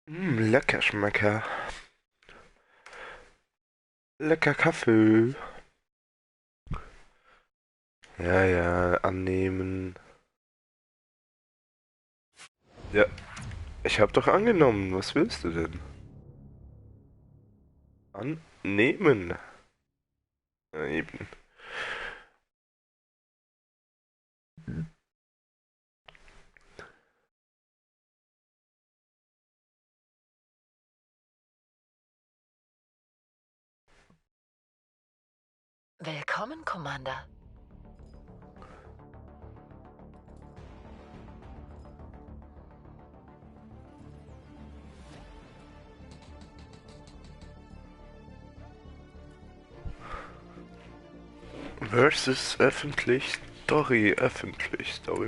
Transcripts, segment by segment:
Lecker Schmecker. Lecker Kaffee. Ja, ja, annehmen. Ja, ich hab doch angenommen. Was willst du denn? Annehmen. Ja, eben. Willkommen, Commander. Versus öffentlich, Story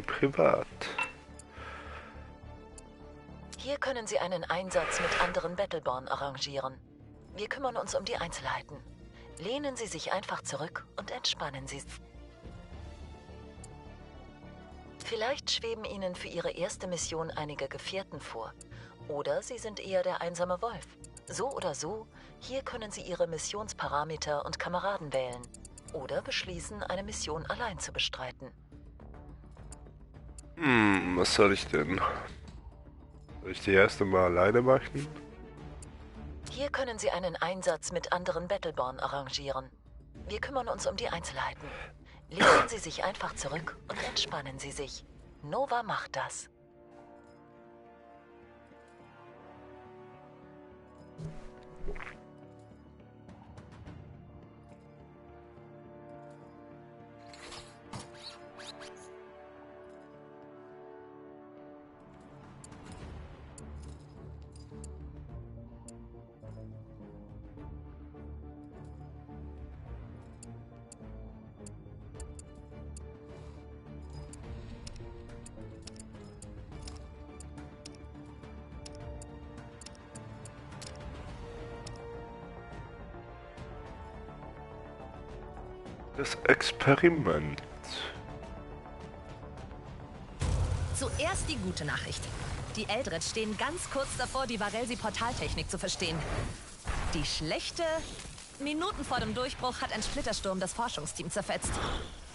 privat. Hier können Sie einen Einsatz mit anderen Battleborn arrangieren. Wir kümmern uns um die Einzelheiten. Lehnen Sie sich einfach zurück und entspannen Sie. Vielleicht schweben Ihnen für Ihre erste Mission einige Gefährten vor. Oder Sie sind eher der einsame Wolf. So oder so, hier können Sie Ihre Missionsparameter und Kameraden wählen. Oder beschließen, eine Mission allein zu bestreiten. Was soll ich denn? Soll ich die erste mal alleine machen? Hier können Sie einen Einsatz mit anderen Battleborn arrangieren. Wir kümmern uns um die Einzelheiten. Lehnen Sie sich einfach zurück und entspannen Sie sich. Nova macht das. Das Experiment. Zuerst die gute Nachricht. Die Eldred stehen ganz kurz davor, die Varelsi-Portaltechnik zu verstehen. Die schlechte... Minuten vor dem Durchbruch hat ein Splittersturm das Forschungsteam zerfetzt.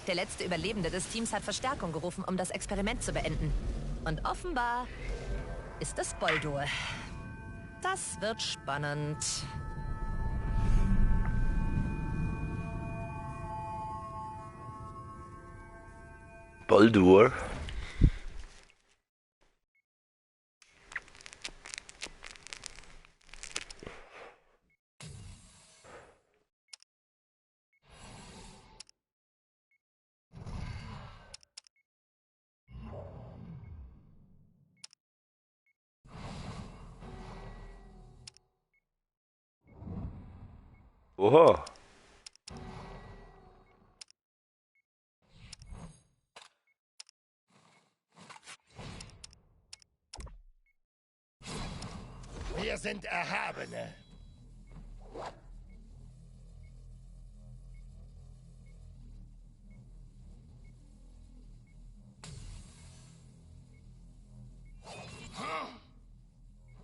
Der letzte Überlebende des Teams hat Verstärkung gerufen, um das Experiment zu beenden. Und offenbar ist es Boldur. Das wird spannend. Baldur. Oha. Wir sind Erhabene.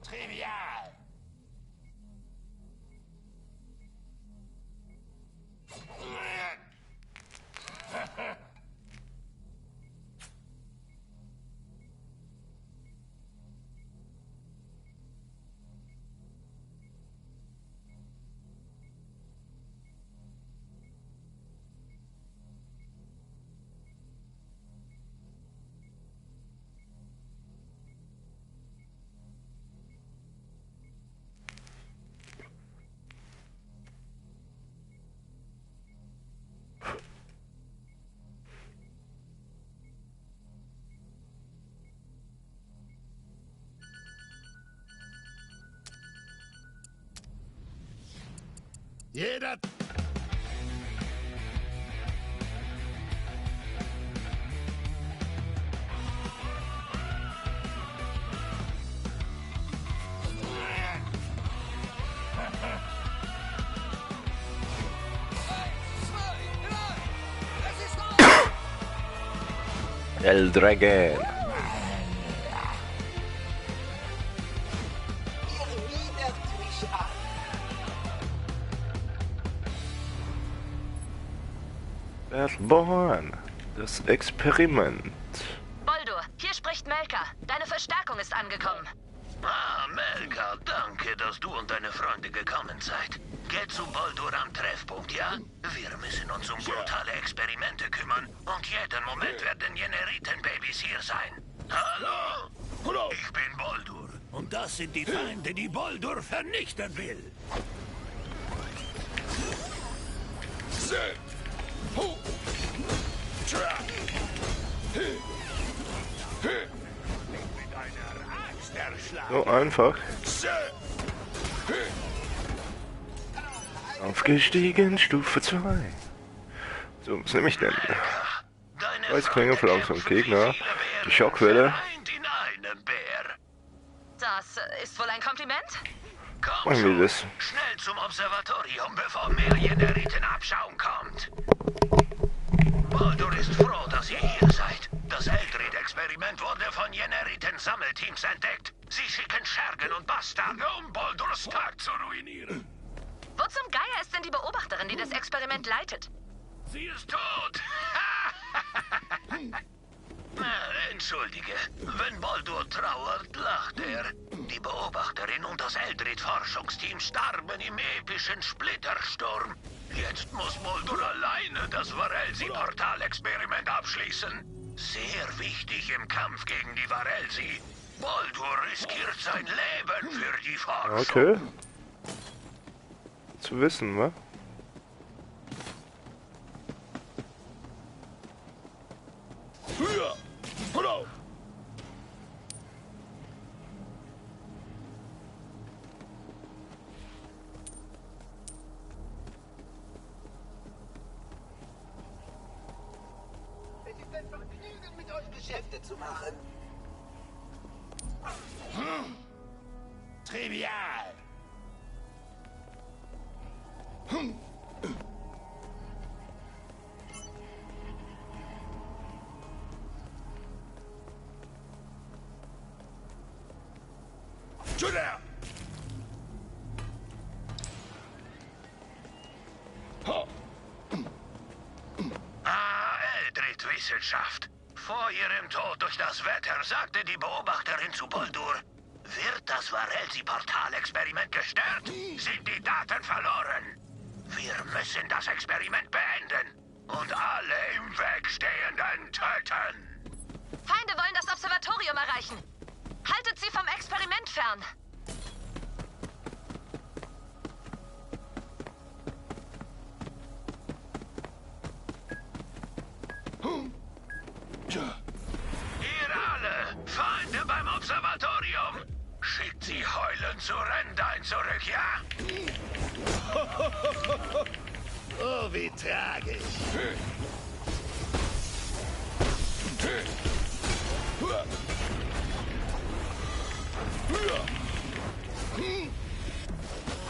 Trivial. Jeder... El Dragon. Earthborn. Das Experiment. Boldur, hier spricht Melka. Deine Verstärkung ist angekommen. Ah, Melka, danke, dass du und deine Freunde gekommen seid. Geht zu Boldur am Treffpunkt, ja? Wir müssen uns um brutale Experimente kümmern und jeden Moment werden Generitenbabys hier sein. Hallo? Ich bin Boldur. Und das sind die Feinde, die Boldur vernichten will. Mit einer Axt erschlagen. So einfach. Aufgestiegen, Stufe 2. So, was nehme ich denn? Deine Weißklinge für langsam kämpfen Gegner. wie viele Bären Die Schockwelle. vereint in einem Bär. Das ist wohl ein Kompliment? Komm Machen wir schon, das. schnell zum Observatorium, bevor mehr Generitenabschaum kommt. Boldur ist froh, dass ihr hier seid. Das Eldred-Experiment wurde von Generiten-Sammelteams entdeckt. Sie schicken Schergen und Bastarde, um Boldurs Tag zu ruinieren. Wo zum Geier ist denn die Beobachterin, die das Experiment leitet? Sie ist tot. Entschuldige, wenn Boldur trauert, lacht er. Die Beobachterin und das Eldred-Forschungsteam starben im epischen Splittersturm. Jetzt muss Boldur alleine das Varelsi-Portal-Experiment abschließen. Sehr wichtig im Kampf gegen die Varelsi. Boldur riskiert sein Leben für die Forschung. Okay. Zu wissen, wa? Es ist ein Vergnügen, mit euch Geschäfte zu machen. Trivial. Judah! Eldred-Wissenschaft. Vor ihrem Tod durch das Wetter sagte die Beobachterin zu Boldur, wird das Varelsi-Portal-Experiment gestört, sind die Daten verloren. Wir müssen das Experiment beenden und alle im Weg Stehenden töten. Feinde wollen das Observatorium erreichen. Haltet sie vom Experiment fern. Ihr alle, Feinde beim Observatorium, schickt sie heulend zu Rendain zurück, ja? Oh, wie tragisch.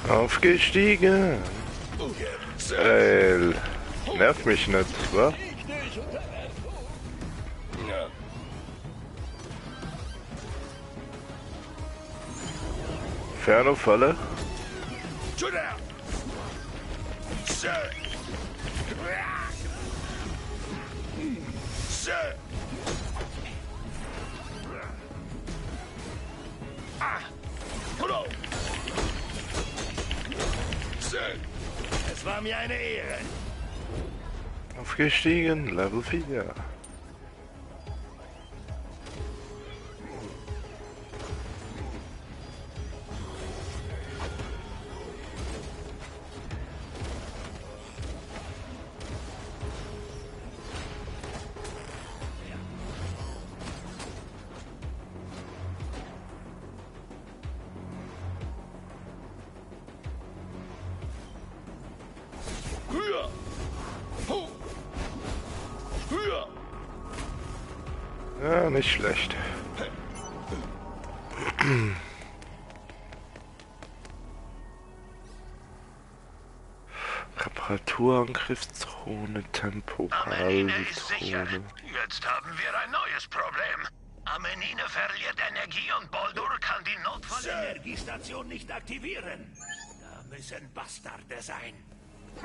Aufgestiegen. Nervt mich nicht, wa? Inferno-Falle. Judah! Sir! Sir! Ah! Hallo! Sir! Es war mir eine Ehre. Aufgestiegen, Level 4. Höher! Ho! Höher! Ja, nicht schlecht. Reparaturangriffszone, Tempo, Amenine ist sicher. Parallelzone. Jetzt haben wir ein neues Problem. Amenine verliert Energie und Boldur kann die Notfallenergie Energiestation nicht aktivieren. Da müssen Bastarde sein.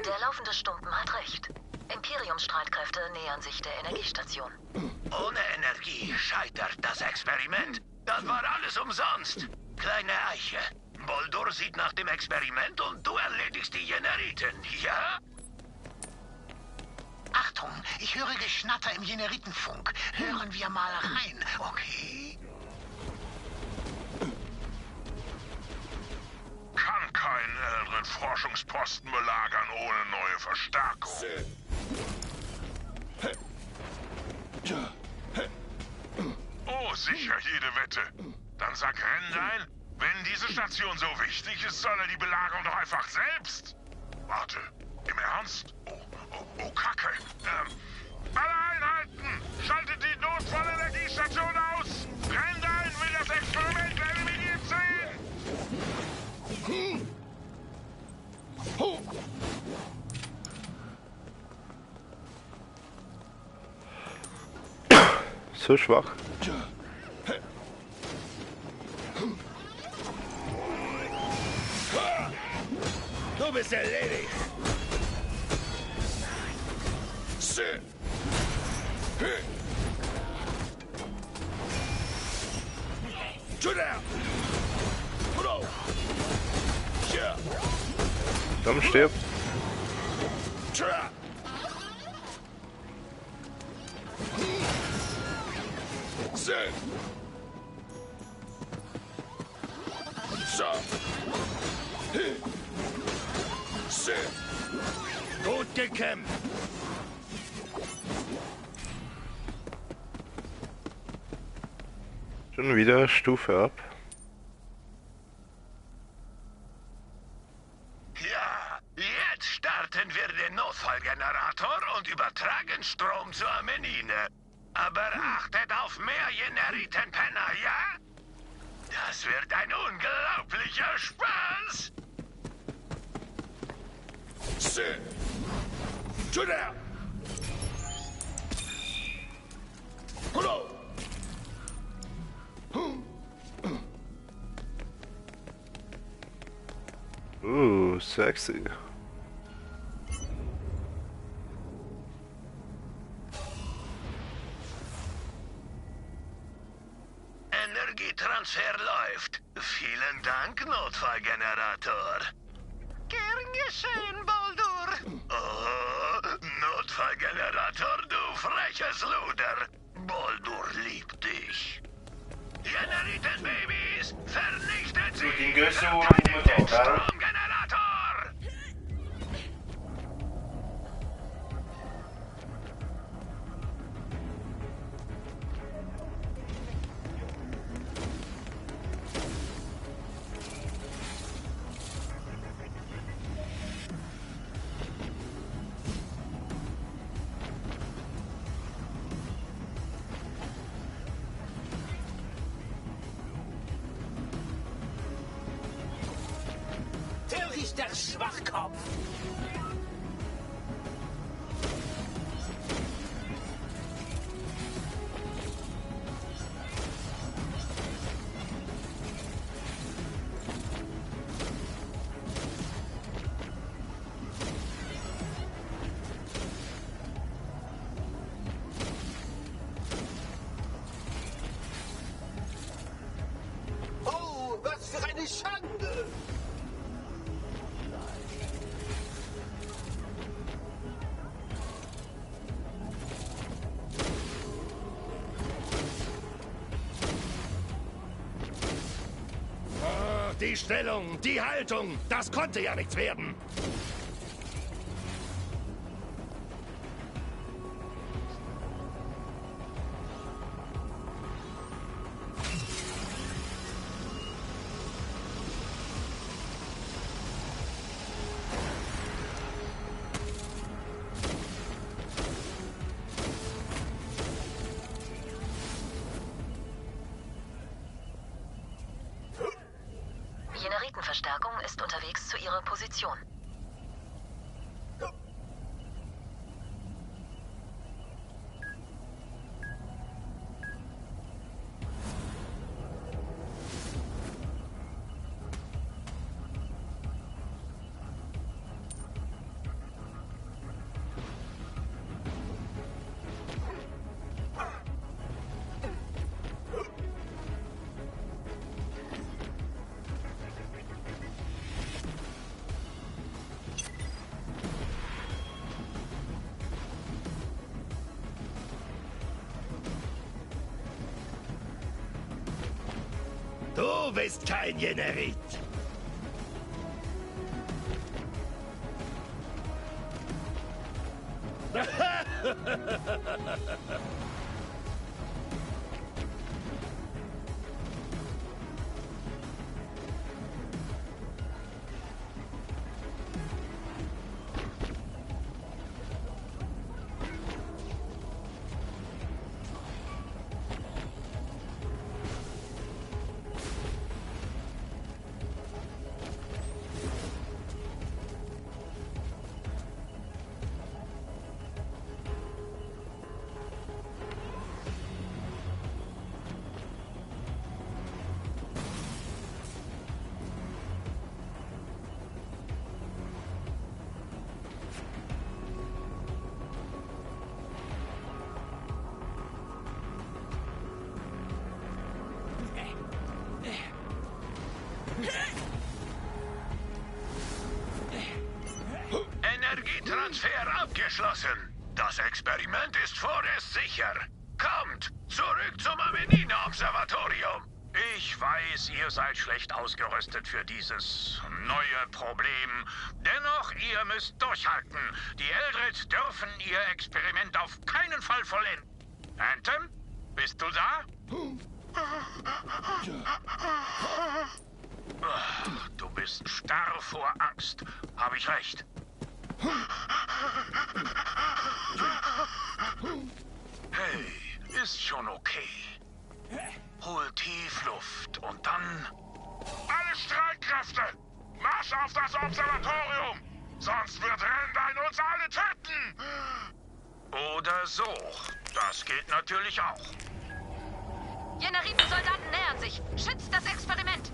Der laufende Stumpen hat recht. Imperium-Streitkräfte nähern sich der Energiestation. Ohne Energie scheitert das Experiment. Dann war alles umsonst. Kleine Eiche. Boldur sieht nach dem Experiment und du erledigst die Jeneriten, ja? Achtung, ich höre Geschnatter im Jeneritenfunk. Hören wir mal rein, okay? Kann keinen älteren Forschungsposten belagern ohne neue Verstärkung. Oh, sicher, jede Wette. Dann sag Rendein, wenn diese Station so wichtig ist, soll er die Belagerung doch einfach selbst. Warte, im Ernst? Oh, Kacke. Alle Einheiten! Schaltet die Notfallenergiestation aus! Rendein will das Experiment eliminiert sehen! So schwach. Du bist erledigt. Komm, stirb. Gut gekämpft. Schon wieder Stufe ab. Ja, jetzt starten wir den Notfallgenerator und übertragen Strom zur Amenine. Aber achtet auf mehr Jeneritenpenner, ja? Das wird ein unglaublicher Spaß! Sexy. Energietransfer läuft. Vielen Dank, Notfallgenerator. Gern geschehen, Boldur. Oh, Notfallgenerator, du freches Luder. Boldur liebt dich. Generitenbabys, vernichtet sie! Verteidigt den Stromgenerator! Der Schwachkopf! Oh, was für eine Schande! Die Stellung, die Haltung, das konnte ja nichts werden. Generitenverstärkung ist unterwegs zu ihrer Position. Du bist kein Jenerit. Energietransfer abgeschlossen. Das Experiment ist vorerst sicher. Kommt, zurück zum Amenina-Observatorium. Ich weiß, ihr seid schlecht ausgerüstet für dieses neue Problem. Dennoch, ihr müsst durchhalten. Die Eldred dürfen ihr Experiment auf keinen Fall vollenden. Anthem, bist du da? Du bist starr vor Angst. Habe ich recht? Hey, ist schon okay. Hol tief Luft und dann... Alle Streitkräfte! Marsch auf das Observatorium! Sonst wird Rendain uns alle töten! Oder so. Das geht natürlich auch. Jeneriten-Soldaten nähern sich. Schützt das Experiment.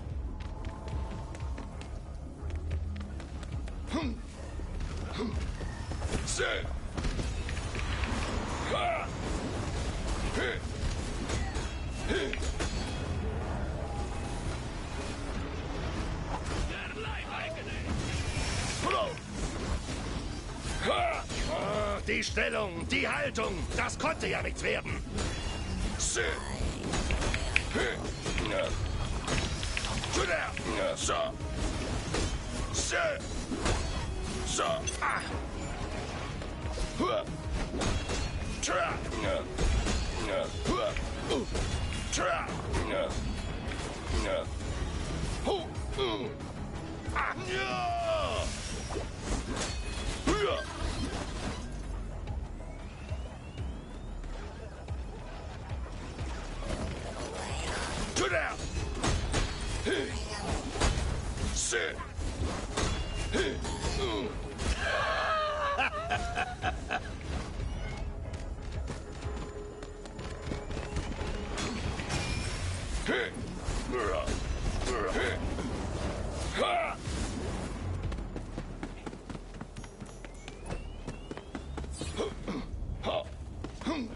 Die Stellung, die Haltung, das konnte ja nichts werden. So. So.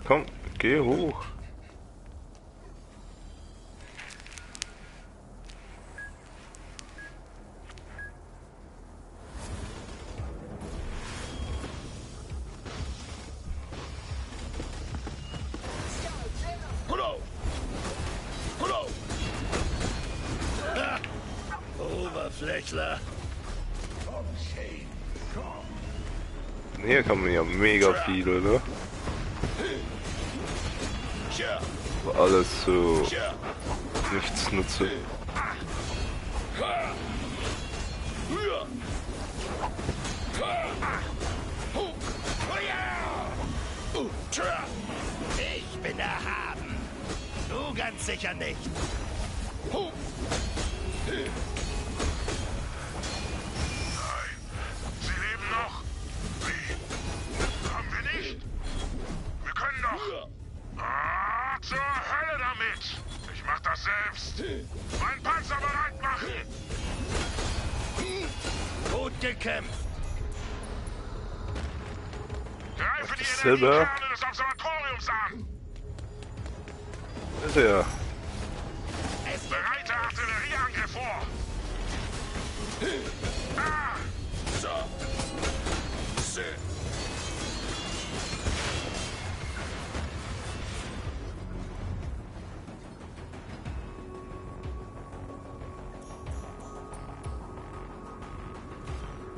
Komm, geh hoch. Oberflächler. Hier kommen ja mega viele, ne? Aber alles so nichts nutze. Ich bin erhaben. Du ganz sicher nicht. Nein, sie leben noch. Wie? Haben wir nicht? Wir können doch. Ah, zur Hölle damit! Ich mach das selbst. Mein Panzer bereit machen. Gut gekämpft. Greife die Silber. Energiekerne des Observatoriums an. Ist er. Bereite Artillerieangriff vor. Ah!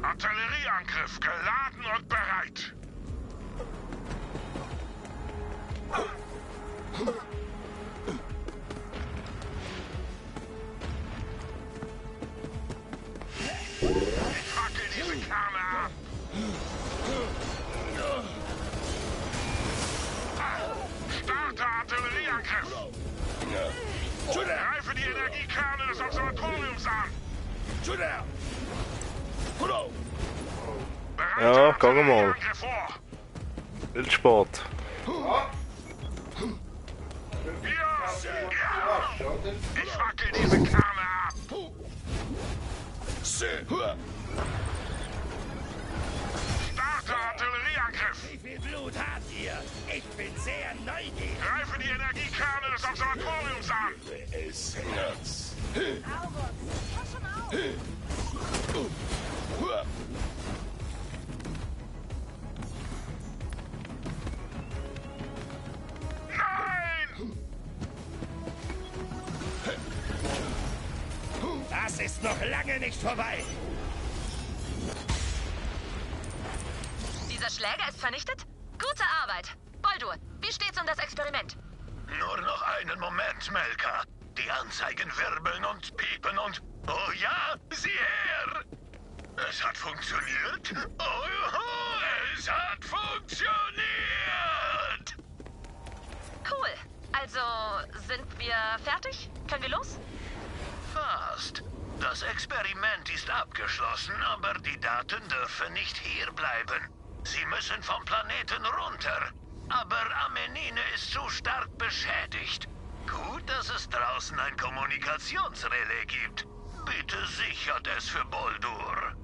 Artillerieangriff geladen und bereit. Ich fackel diese Kerle ab. Starte Artillerieangriff. Greife die Energiekerne des Observatoriums an. Ja, gang mal. Wildsport. Ich fackel diese Kerle ab. Starte Artillerieangriff. Wie viel Blut habt ihr? Ich bin sehr neugierig. Greife die Energiekerne des Observatoriums an. Es Herz. Nein! Das ist noch lange nicht vorbei. Dieser Schläger ist vernichtet? Gute Arbeit. Boldur, wie steht's um das Experiment? Nur noch einen Moment, Melka. Die Anzeigen wirbeln und piepen und... Oh ja, sieh her! Es hat funktioniert. Oh, es hat funktioniert! Cool. Also, sind wir fertig? Können wir los? Fast. Das Experiment ist abgeschlossen, aber die Daten dürfen nicht hier bleiben. Sie müssen vom Planeten runter. Aber Amenine ist zu stark beschädigt. Gut, dass es draußen ein Kommunikationsrelais gibt. Bitte sichert es für Boldur.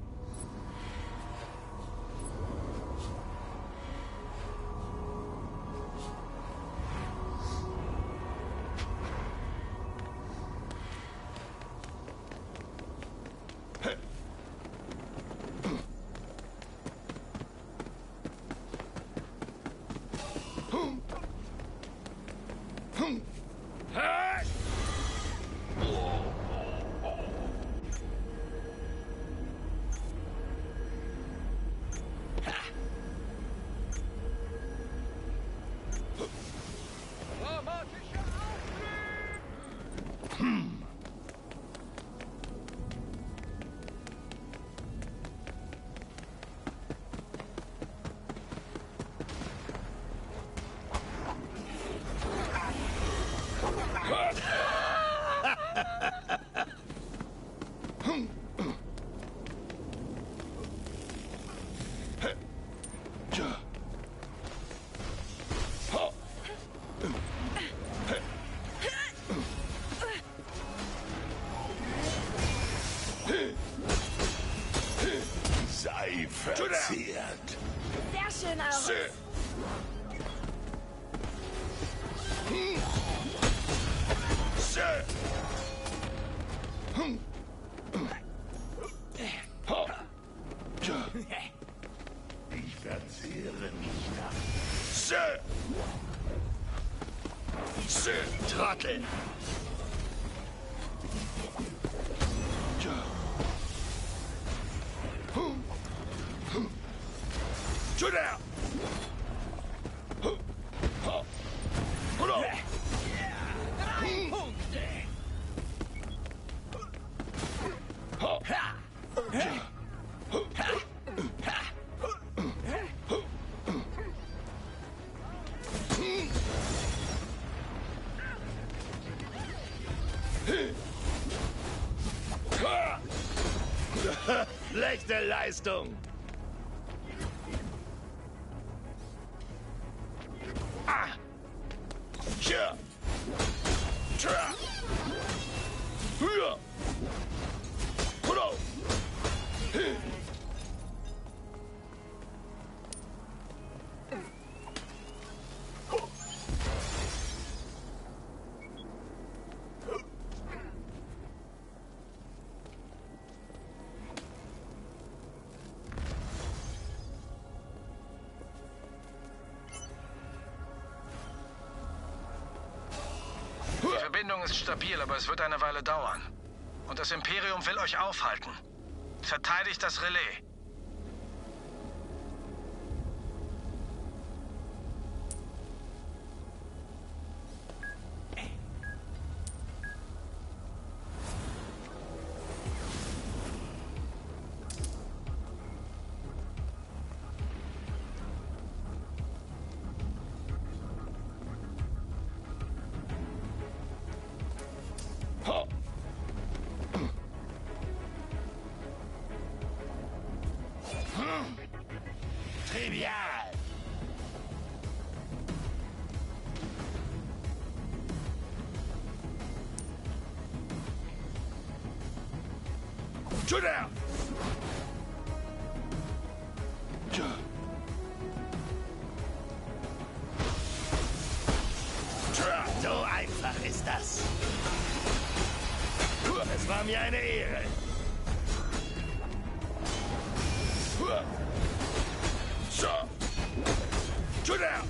Sei verziert. Sehr schön, Aurus. Ich verzehre mich nach. Trottel. Schlechte Leistung. Die Verbindung ist stabil, aber es wird eine Weile dauern. Und das Imperium will euch aufhalten. Verteidigt das Relais. Trivial. Shooter! So einfach ist das. Es war mir eine Ehre. Shooter! Shooter!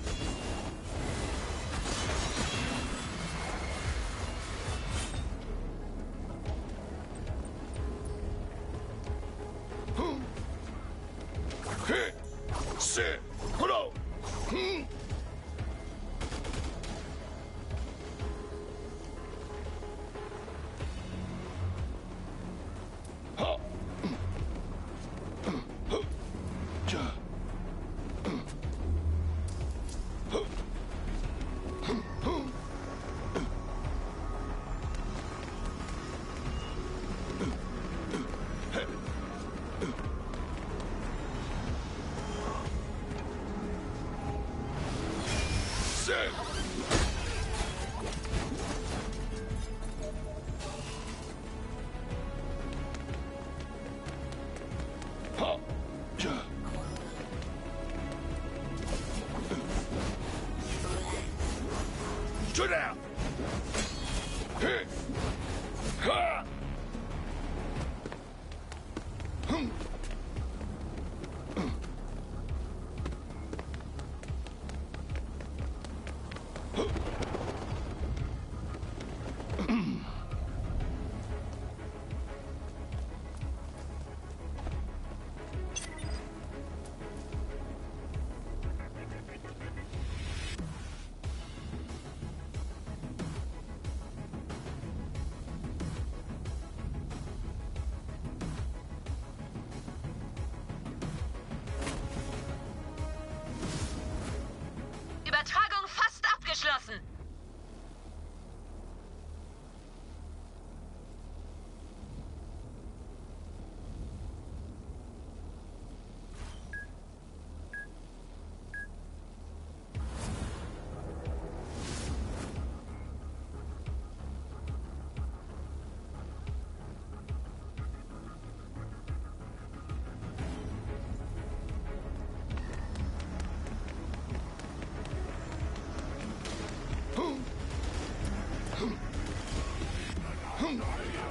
Übertragung fast abgeschlossen.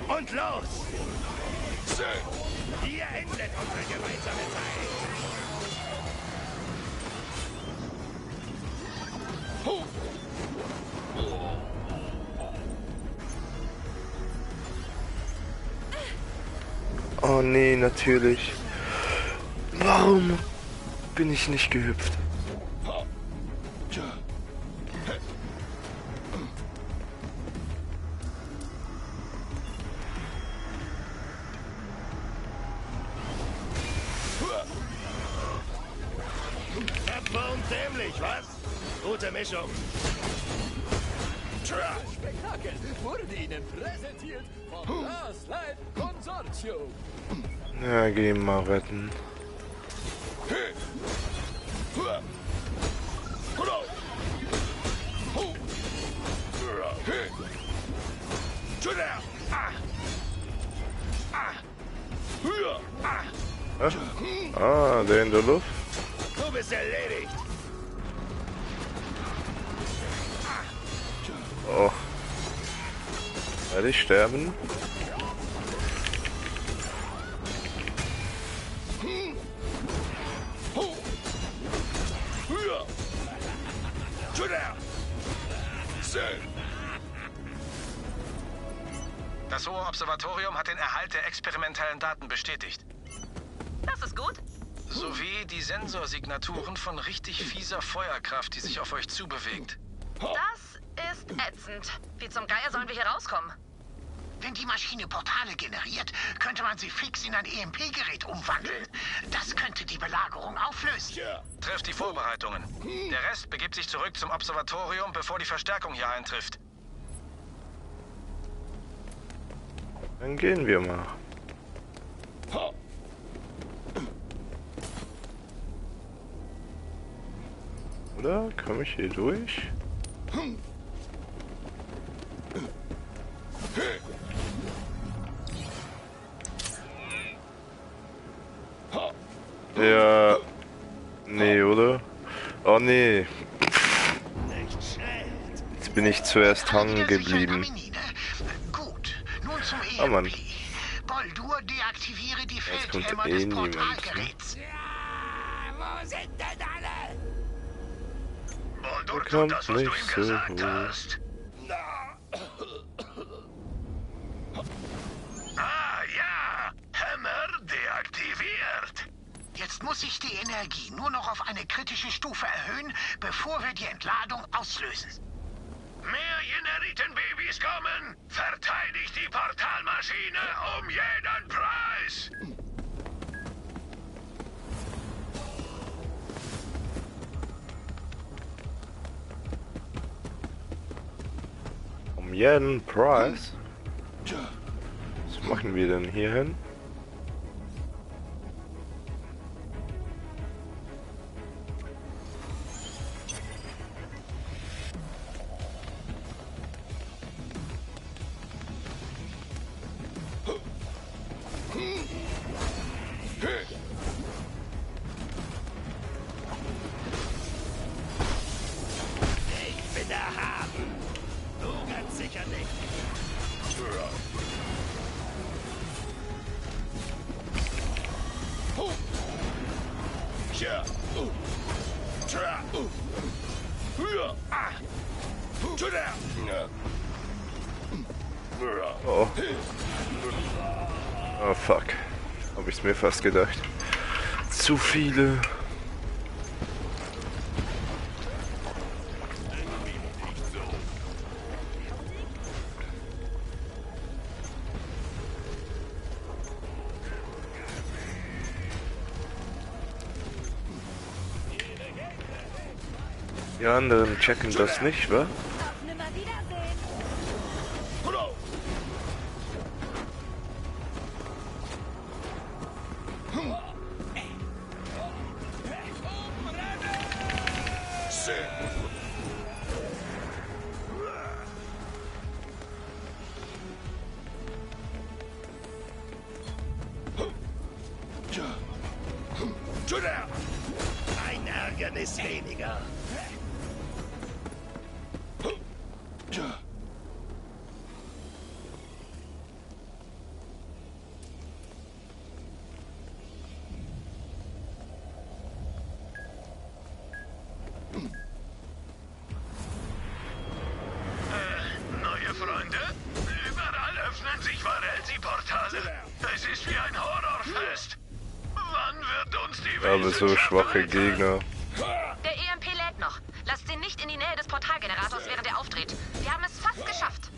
Und los! Hier endet unsere gemeinsame Zeit. Oh nee, natürlich. Warum bin ich nicht gehüpft? Tapfer und dämlich, was? Gute Mischung. Spektakel wurde Ihnen präsentiert vom Last Light Konsortium. Ja, geh mal retten. Ah, der in der Luft. Du bist erledigt. Oh. Werde ich sterben? Das Hohe Observatorium hat den Erhalt der experimentellen Daten bestätigt. Das ist gut. Sowie die Sensorsignaturen von richtig fieser Feuerkraft, die sich auf euch zubewegt. Das ist ätzend. Wie zum Geier sollen wir hier rauskommen? Wenn die Maschine Portale generiert, könnte man sie fix in ein EMP-Gerät umwandeln. Das könnte die Belagerung auflösen. Trifft die Vorbereitungen. Der Rest begibt sich zurück zum Observatorium, bevor die Verstärkung hier eintrifft. Dann gehen wir mal. Oder? Komme ich hier durch? Ja. Nee, oder? Oh nee. Jetzt bin ich zuerst hangen geblieben. Gut, nun zum Oh Mann. EMP. Boldur, deaktiviere die Jetzt kommt Feldhämmer eh des niemand, ne? Portalgeräts. Wo sind denn alle? Boldur tut Kommt das, was du ihm nicht so gesagt hoch. hast. Ah ja, Hämmer deaktiviert. Jetzt muss ich die Energie nur noch auf eine kritische Stufe erhöhen, bevor wir die Entladung auslösen. Mehr Generitenbabys kommen. Verteidigt die Portalmaschine um jeden Preis. Um jeden Preis? Was machen wir denn hier hin? Ich bin erhaben. Du ganz sicher nicht. Oh. Oh fuck. Hab ich's mir fast gedacht. Zu viele. Die anderen checken das nicht, wa? Auf Nimmerwiedersehen. Ein Ärgernis weniger. Neue Freunde? Überall öffnen sich Varelsi-Portale. Es ist wie ein Horrorfest. Wann wird uns die Aber so Wissenschaft schwache retten? Gegner. Der EMP lädt noch. Lasst sie nicht in die Nähe des Portalgenerators, während er auftritt. Wir haben es fast geschafft.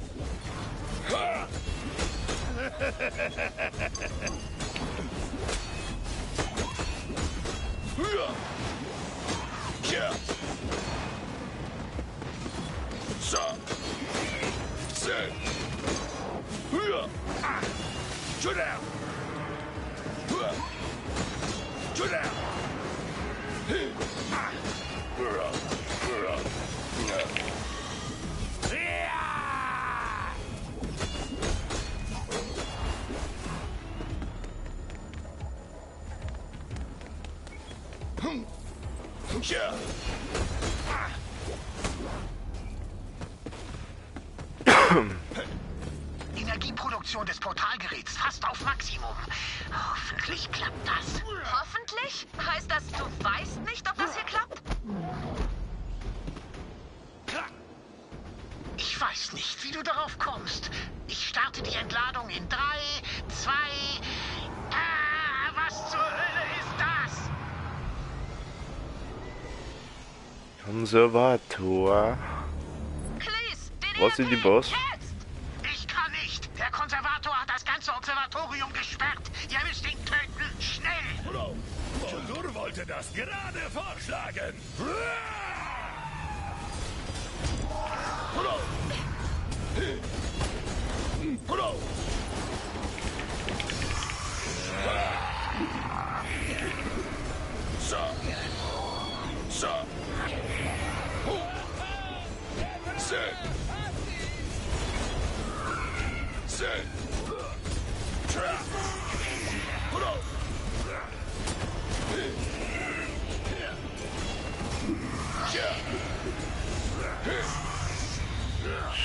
Energieproduktion des Portalgeräts fast auf Maximum. Hoffentlich klappt das. Hoffentlich? Heißt das, du weißt nicht, ob das hier klappt? Ich weiß nicht, wie du darauf kommst. Ich starte die Entladung in 3, 2... was zur Hölle ist das? Konservator. Cleese, den Was sind die Boss? Jetzt! Ich kann nicht. Der Konservator hat das ganze Observatorium gesperrt. Ihr müsst ihn töten. Schnell. Boldur wollte das gerade vorschlagen.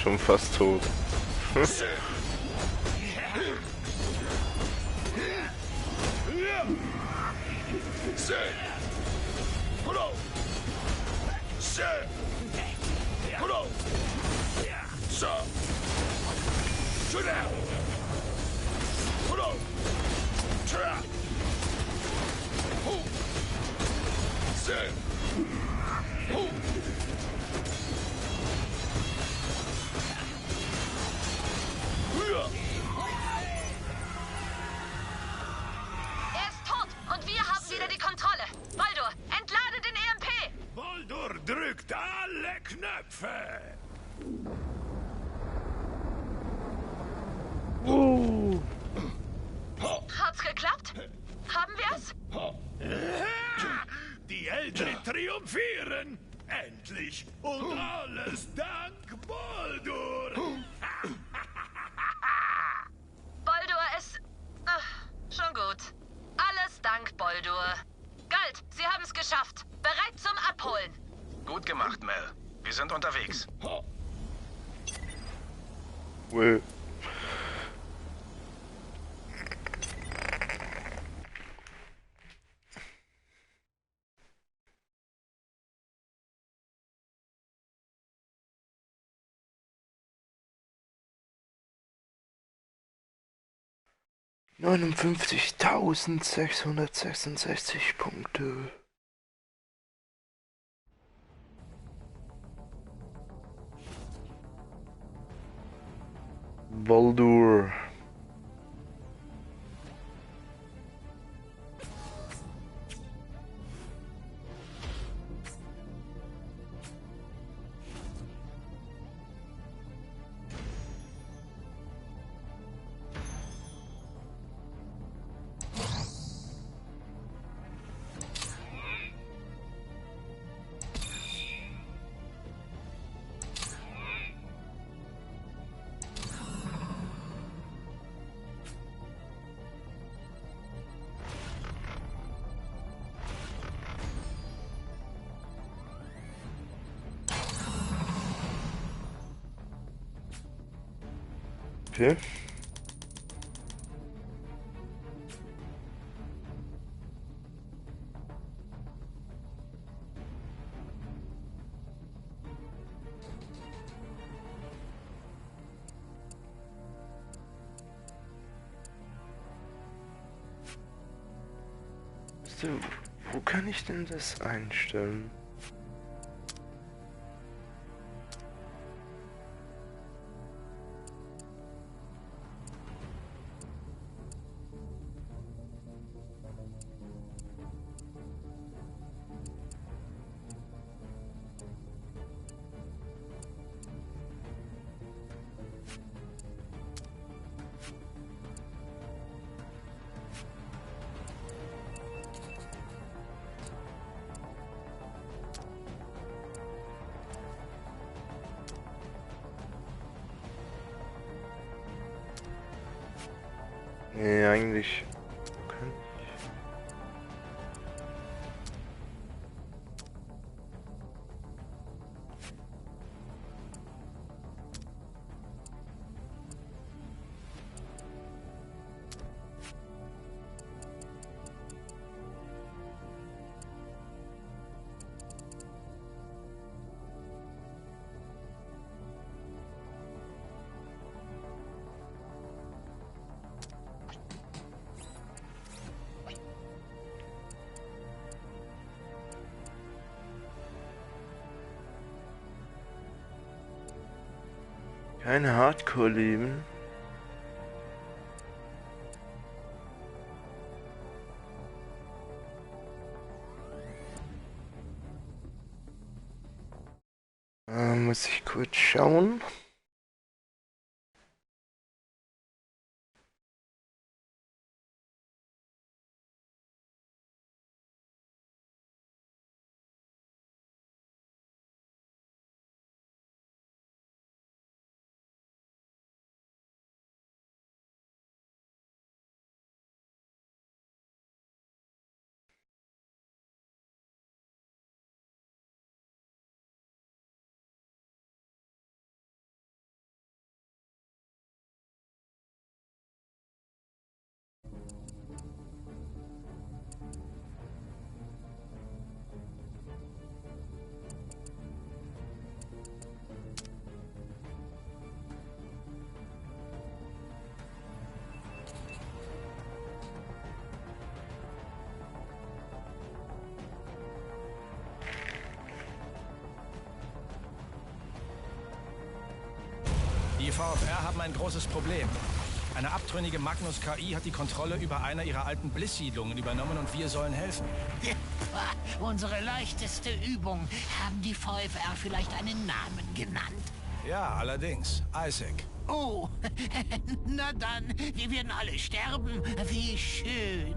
Schon fast tot. Er ist tot und wir haben wieder die Kontrolle. Baldur, entlade den EMP! Baldur drückt alle Knöpfe. Hat's geklappt? Haben wir's? Die Eldritch triumphieren. Endlich. Und alles dank Baldur. Baldur ist... schon gut. Alles dank Baldur. Galt, Sie haben es geschafft. Bereit zum Abholen. Gut gemacht, Mel. Wir sind unterwegs. Well. ...59.666 Punkte. Baldur. Okay. So, wo kann ich denn das einstellen? Nee, eigentlich könnte ich. Keine Hardcore-Leben. Muss ich kurz schauen. VFR haben ein großes Problem. Eine abtrünnige Magnus-KI hat die Kontrolle über eine ihrer alten Bliss-Siedlungen übernommen und wir sollen helfen. Unsere leichteste Übung. Haben die VFR vielleicht einen Namen genannt? Ja, allerdings. Isaac. Oh, na dann, wir werden alle sterben. Wie schön.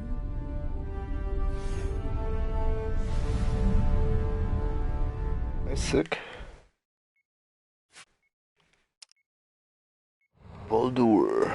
Isaac. Baldur.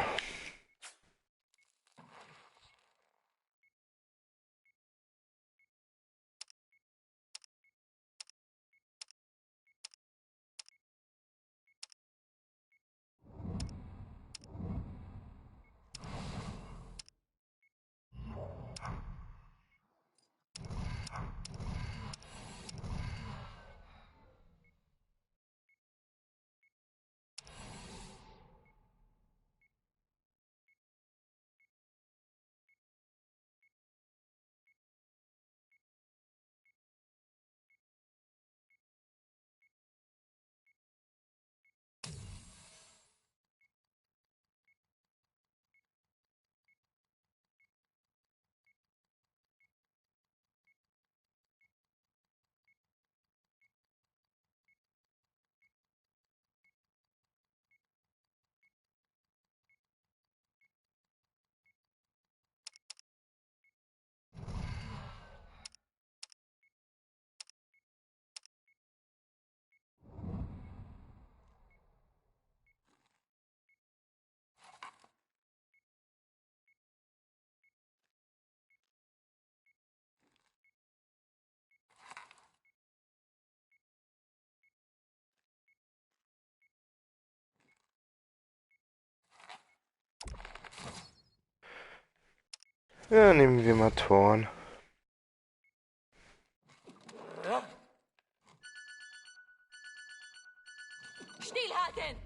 Ja, nehmen wir mal Thorn. Stillhalten!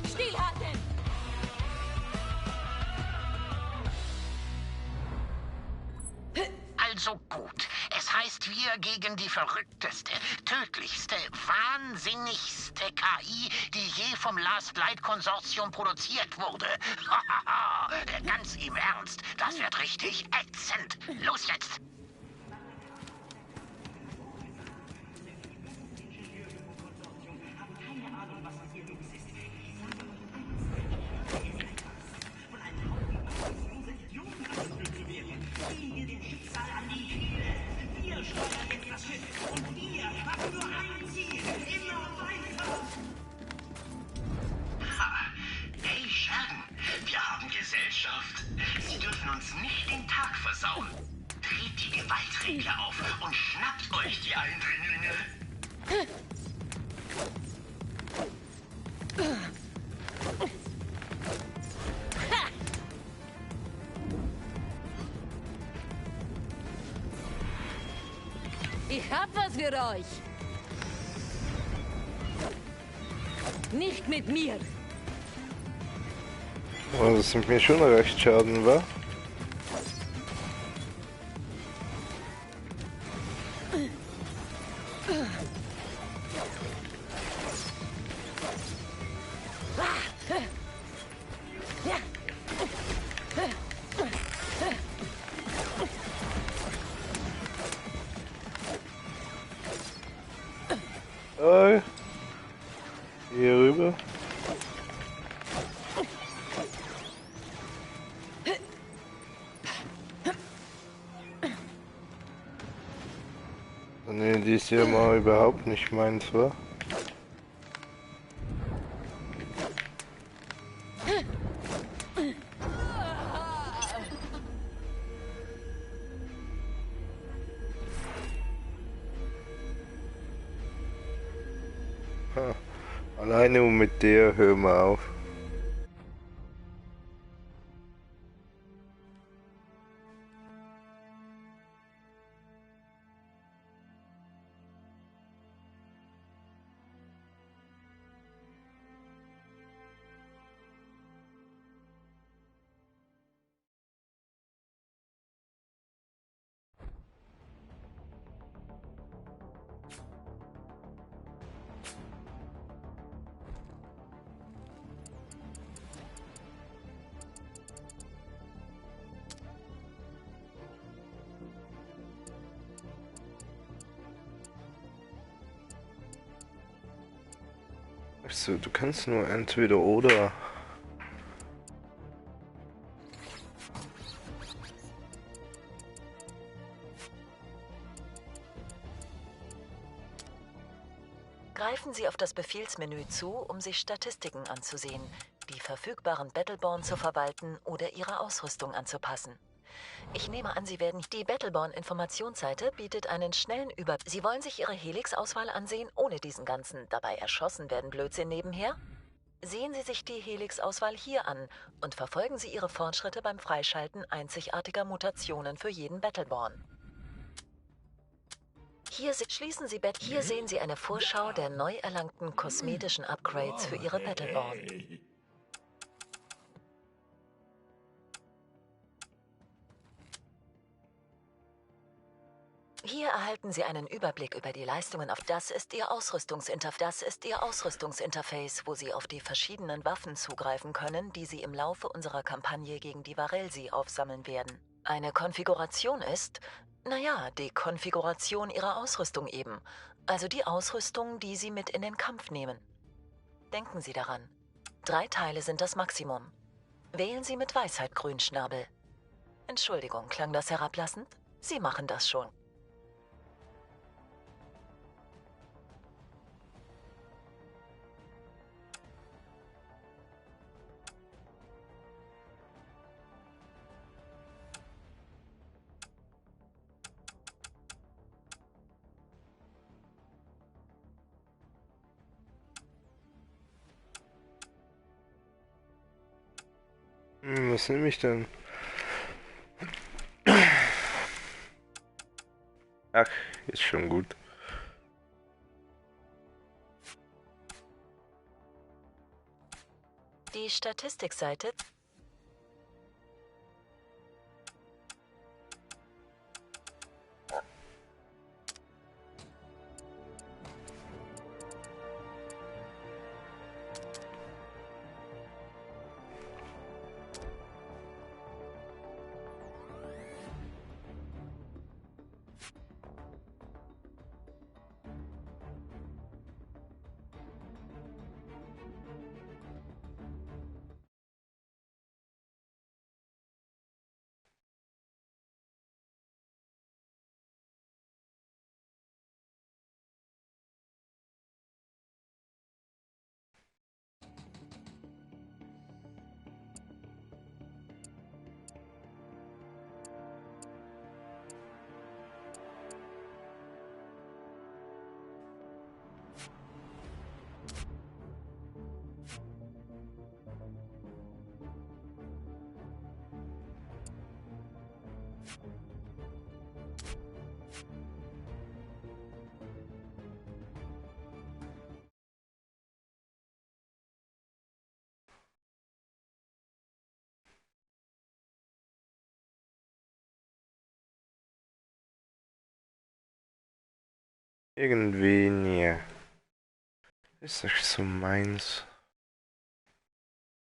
Stillhalten! Also gut. Es heißt, wir gegen die verrückteste, tödlichste, wahnsinnigste KI, die je vom Last Light Konsortium produziert wurde. Ganz im Ernst, das wird richtig ätzend. Los jetzt! Hey Schergen, wir haben Gesellschaft. Sie dürfen uns nicht den Tag versauen. Dreht die Gewaltregler auf und schnappt euch die Eindringlinge. Ich hab was für euch. Nicht mit mir. Oh, das sind mir schon recht Schaden, wa? Oh. Hier rüber. Nee, die ist ja mal überhaupt nicht meins, wa? Ha. Alleine und mit der hören wir auf. Also, du kannst nur entweder oder. Greifen Sie auf das Befehlsmenü zu, um sich Statistiken anzusehen, die verfügbaren Battleborn zu verwalten oder ihre Ausrüstung anzupassen. Ich nehme an, Sie werden... Die Battleborn-Informationsseite bietet einen schnellen Überblick. Sie wollen sich Ihre Helix-Auswahl ansehen, ohne diesen ganzen dabei erschossen werden Blödsinn nebenher? Sehen Sie sich die Helix-Auswahl hier an und verfolgen Sie Ihre Fortschritte beim Freischalten einzigartiger Mutationen für jeden Battleborn. Hier sehen Sie eine Vorschau der neu erlangten kosmetischen Upgrades für Ihre Battleborn. Hier erhalten Sie einen Überblick über die Leistungen auf... Das ist Ihr Ausrüstungsinterface, wo Sie auf die verschiedenen Waffen zugreifen können, die Sie im Laufe unserer Kampagne gegen die Varelsi aufsammeln werden. Eine Konfiguration ist, naja, die Konfiguration Ihrer Ausrüstung eben. Also die Ausrüstung, die Sie mit in den Kampf nehmen. Denken Sie daran. 3 Teile sind das Maximum. Wählen Sie mit Weisheit, Grünschnabel. Entschuldigung, klang das herablassend? Sie machen das schon. Was nehme ich denn? Ach, ist schon gut. Die Statistikseite... Irgendwie, nee. Ist das so meins?